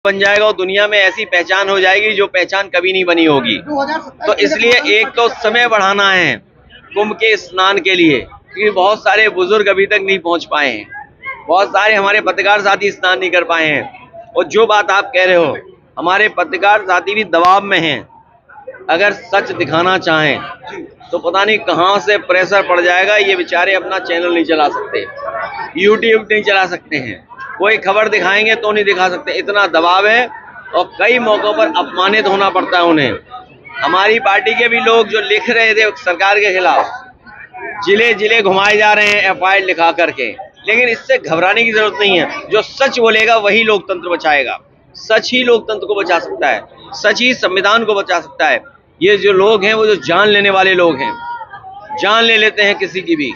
बन जाएगा और दुनिया में ऐसी पहचान हो जाएगी जो पहचान कभी नहीं बनी होगी। तो इसलिए एक तो समय बढ़ाना है कुंभ के स्नान के लिए, क्योंकि बहुत सारे बुजुर्ग अभी तक नहीं पहुंच पाए हैं, बहुत सारे हमारे पत्रकार साथी स्नान नहीं कर पाए हैं। और जो बात आप कह रहे हो, हमारे पत्रकार साथी भी दबाव में हैं। अगर सच दिखाना चाहें तो पता नहीं कहां से प्रेशर पड़ जाएगा। ये बेचारे अपना चैनल नहीं चला सकते, यूट्यूब नहीं चला सकते हैं, कोई खबर दिखाएंगे तो नहीं दिखा सकते, इतना दबाव है। और कई मौकों पर अपमानित होना पड़ता है उन्हें। हमारी पार्टी के भी लोग जो लिख रहे थे सरकार के खिलाफ, जिले जिले घुमाए जा रहे हैं FIR लिखा करके, लेकिन इससे घबराने की जरूरत नहीं है। जो सच बोलेगा वही लोकतंत्र बचाएगा। सच ही लोकतंत्र को बचा सकता है, सच ही संविधान को बचा सकता है। ये जो लोग हैं वो जो जान लेने वाले लोग हैं, जान ले लेते हैं किसी की भी।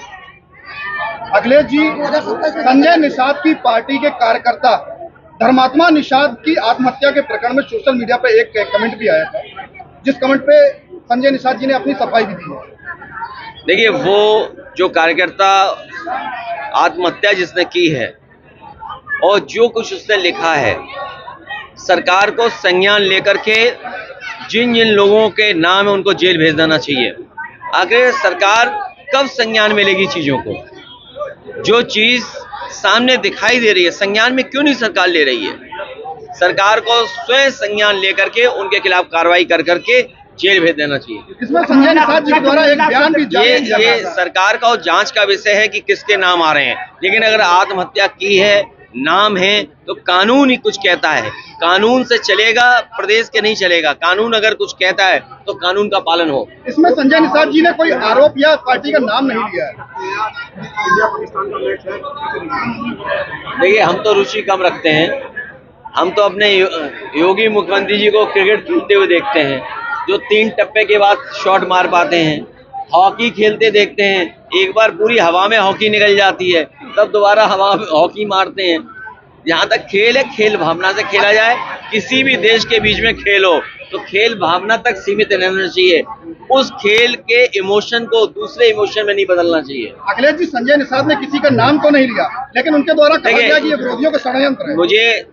अखिलेश जी, संजय निषाद की पार्टी के कार्यकर्ता धर्मात्मा निषाद की आत्महत्या के प्रकरण में सोशल मीडिया पे एक कमेंट भी आया था, जिस कमेंट पे संजय निषाद जी ने अपनी सफाई भी दी है। देखिए, वो जो कार्यकर्ता आत्महत्या जिसने की है और जो कुछ उसने लिखा है, सरकार को संज्ञान लेकर के जिन जिन लोगों के नाम है उनको जेल भेज देना चाहिए। आखिर सरकार कब संज्ञान में लेगी चीजों को? जो चीज सामने दिखाई दे रही है, संज्ञान में क्यों नहीं सरकार ले रही है? सरकार को स्वयं संज्ञान लेकर के उनके खिलाफ कार्रवाई कर करके जेल भेज देना चाहिए। इसमें संजय निषाद जी के द्वारा एक बयान भी ये सरकार का और जांच का विषय है कि किसके नाम आ रहे हैं। लेकिन अगर आत्महत्या की है, नाम है, तो कानून ही कुछ कहता है। कानून से चलेगा, प्रदेश के नहीं चलेगा। कानून अगर कुछ कहता है तो कानून का पालन हो। इसमें संजय निषाद जी ने कोई आरोप या पार्टी का नाम नहीं लिया है। देखिए, हम तो रुचि कम रखते हैं। हम तो अपने योगी मुख्यमंत्री जी को क्रिकेट खेलते हुए देखते हैं, जो 3 टप्पे के बाद शॉट मार पाते हैं। हॉकी खेलते देखते हैं, एक बार पूरी हवा में हॉकी निकल जाती है, तब दोबारा हवा में हॉकी मारते हैं। जहाँ तक खेल है, खेल भावना से खेला जाए। किसी भी देश के बीच में खेल हो तो खेल भावना तक सीमित रहना चाहिए। उस खेल के इमोशन को दूसरे इमोशन में नहीं बदलना चाहिए। अखिलेश जी, संजय निषाद ने किसी का नाम तो नहीं लिया, लेकिन उनके द्वारा कहा गया कि ये विरोधियों का षड्यंत्र है। मुझे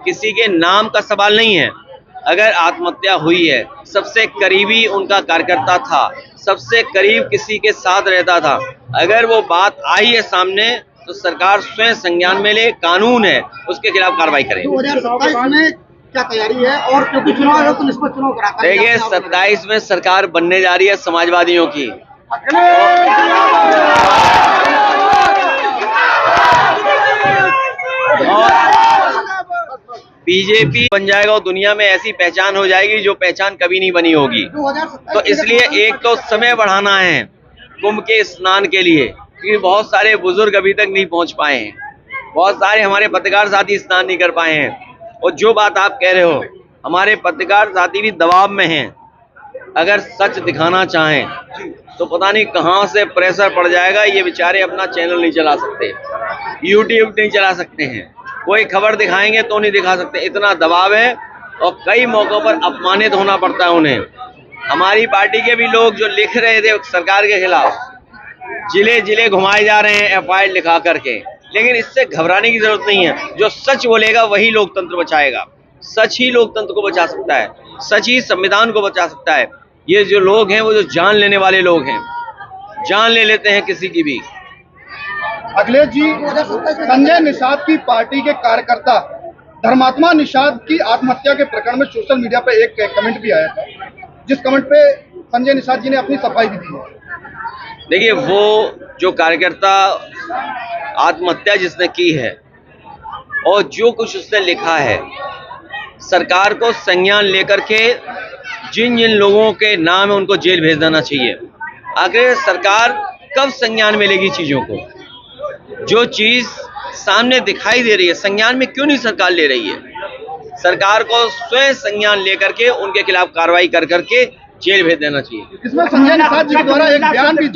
किसी के नाम का सवाल नहीं है। अगर आत्महत्या हुई है, सबसे करीबी उनका कार्यकर्ता था, सबसे करीब किसी के साथ रहता था, अगर वो बात आई है सामने तो सरकार स्वयं संज्ञान में ले। कानून है, उसके खिलाफ कार्रवाई करें। 2027 में क्या तैयारी है? और क्योंकि चुनाव है तो निष्पक्ष चुनाव कराता है। देखिए, 27 में सरकार बनने जा रही है समाजवादियों की। बीजेपी बन जाएगा और दुनिया में ऐसी पहचान हो जाएगी जो पहचान कभी नहीं बनी होगी। तो इसलिए एक तो समय बढ़ाना है कुंभ के स्नान के लिए, क्योंकि बहुत सारे बुजुर्ग अभी तक नहीं पहुंच पाए हैं, बहुत सारे हमारे पत्रकार साथी स्नान नहीं कर पाए हैं। और जो बात आप कह रहे हो, हमारे पत्रकार साथी भी दबाव में हैं। अगर सच दिखाना चाहें तो पता नहीं कहां से प्रेशर पड़ जाएगा। ये बेचारे अपना चैनल नहीं चला सकते, यूट्यूब नहीं चला सकते हैं, कोई खबर दिखाएंगे तो नहीं दिखा सकते, इतना दबाव है। और कई मौकों पर अपमानित होना पड़ता है उन्हें। हमारी पार्टी के भी लोग जो लिख रहे थे सरकार के खिलाफ, जिले जिले घुमाए जा रहे हैं FIR लिखा करके, लेकिन इससे घबराने की जरूरत नहीं है। जो सच बोलेगा वही लोकतंत्र बचाएगा। सच ही लोकतंत्र को बचा सकता है, सच ही संविधान को बचा सकता है। ये जो लोग हैं वो जो जान लेने वाले लोग हैं, जान ले लेते हैं किसी की भी। अखिलेश जी, संजय निषाद की पार्टी के कार्यकर्ता धर्मात्मा निषाद की आत्महत्या के प्रकरण में सोशल मीडिया पे एक कमेंट भी आया था, जिस कमेंट पे संजय निषाद जी ने अपनी सफाई भी दी है। देखिए, वो जो कार्यकर्ता आत्महत्या जिसने की है और जो कुछ उसने लिखा है, सरकार को संज्ञान लेकर के जिन जिन लोगों के नाम है उनको जेल भेज देना चाहिए। आखिर सरकार कब संज्ञान में लेगी चीजों को? जो चीज सामने दिखाई दे रही है, संज्ञान में क्यों नहीं सरकार ले रही है? सरकार को स्वयं संज्ञान लेकर के उनके खिलाफ कार्रवाई कर करके जेल भेज देना चाहिए। इसमें संजय निषाद जी के द्वारा एक बयान भी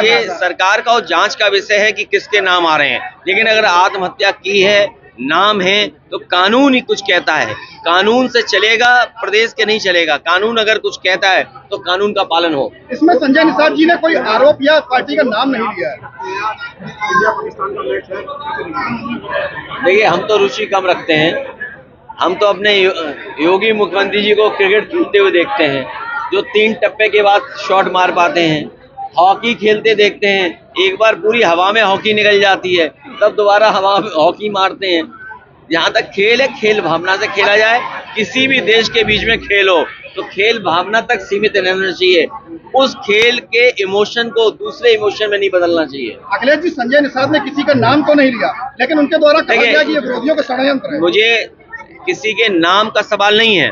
ये सरकार का और जांच का विषय है कि किसके नाम आ रहे हैं। लेकिन अगर आत्महत्या की है, नाम है, तो कानून ही कुछ कहता है। कानून से चलेगा, प्रदेश के नहीं चलेगा। कानून अगर कुछ कहता है तो कानून का पालन हो। इसमें संजय निषाद जी ने कोई आरोप या पार्टी का नाम नहीं लिया है। देखिए, हम तो रुचि कम रखते हैं। हम तो अपने योगी मुख्यमंत्री जी को क्रिकेट खेलते हुए देखते हैं, जो 3 टप्पे के बाद शॉट मार पाते हैं। हॉकी खेलते देखते हैं, एक बार पूरी हवा में हॉकी निकल जाती है, तब दोबारा हवा में हॉकी मारते हैं। जहाँ तक खेल है, खेल भावना से खेला जाए। किसी भी देश के बीच में खेल हो तो खेल भावना तक सीमित रहना चाहिए। उस खेल के इमोशन को दूसरे इमोशन में नहीं बदलना चाहिए। अखिलेश जी, संजय निषाद ने किसी का नाम तो नहीं लिया, लेकिन उनके द्वारा कहा गया कि ये विरोधियों का षड्यंत्र है। मुझे किसी के नाम का सवाल नहीं है।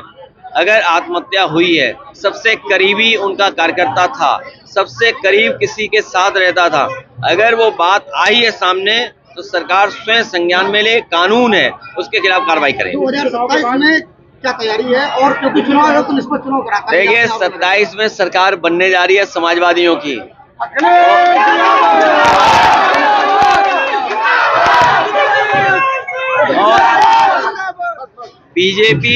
अगर आत्महत्या हुई है, सबसे करीबी उनका कार्यकर्ता था, सबसे करीब किसी के साथ रहता था, अगर वो बात आई है सामने तो सरकार स्वयं संज्ञान में ले, कानून है उसके खिलाफ कार्रवाई करे। 2027 में क्या तैयारी है? और क्योंकि चुनाव है तो निष्पक्ष चुनाव कराता है। देखिए, 27 में सरकार बनने जा रही है समाजवादियों की। और बीजेपी